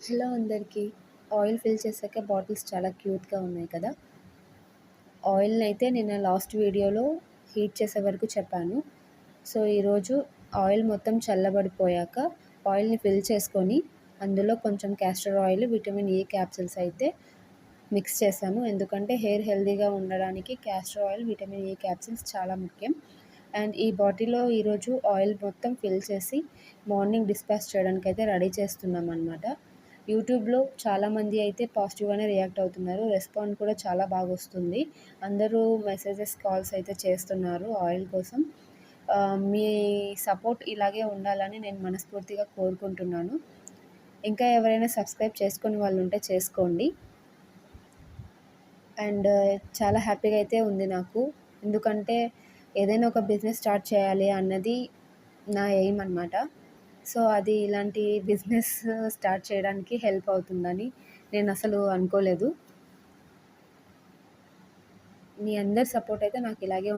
Hello అందరికీ. Oil fill చేశాక bottles చాలా క్యూట్‌గా ఉన్నాయి కదా! ఆయిల్‌నైతే నిన్న లాస్ట్ వీడియోలో హీట్ చేసే వరకు చెప్పాను. సో, ఈరోజు ఆయిల్ మొత్తం చల్లబడిపోయాక ఆయిల్‌ని ఫిల్ చేసుకొని అందులో కొంచెం castor oil, vitamin E capsules అయితే మిక్స్ చేశాను. ఎందుకంటే హెయిర్ హెల్తీగా ఉండడానికి castor oil, vitamin E capsules చాలా ముఖ్యం. అండ్ ఈ బాటిల్‌లో ఈరోజు ఆయిల్ మొత్తం ఫిల్ చేసి మార్నింగ్ డిస్పాచ్ చేయడానికైతే రెడీ చేస్తున్నామనమాట. యూట్యూబ్‌లో చాలామంది అయితే పాజిటివ్‌గానే రియాక్ట్ అవుతున్నారు. రెస్పాండ్ కూడా చాలా బాగొస్తుంది. అందరూ మెసేజెస్, కాల్స్ అయితే చేస్తున్నారు ఆయిల్ కోసం. మీ సపోర్ట్ ఇలాగే ఉండాలని నేను మనస్ఫూర్తిగా కోరుకుంటున్నాను. ఇంకా ఎవరైనా సబ్స్క్రైబ్ చేసుకొని వాళ్ళుంటే చేసుకోండి. అండ్ చాలా హ్యాపీగా అయితే ఉంది నాకు. ఎందుకంటే ఏదైనా ఒక బిజినెస్ స్టార్ట్ చేయాలి అన్నది నా ఎయిమ్ అనమాట. సో, అది ఇలాంటి బిజినెస్ స్టార్ట్ చేయడానికి హెల్ప్ అవుతుందని నేనసలు అనుకోలేదు. మీ అందరి సపోర్ట్ అయితే నాకు ఇలాగే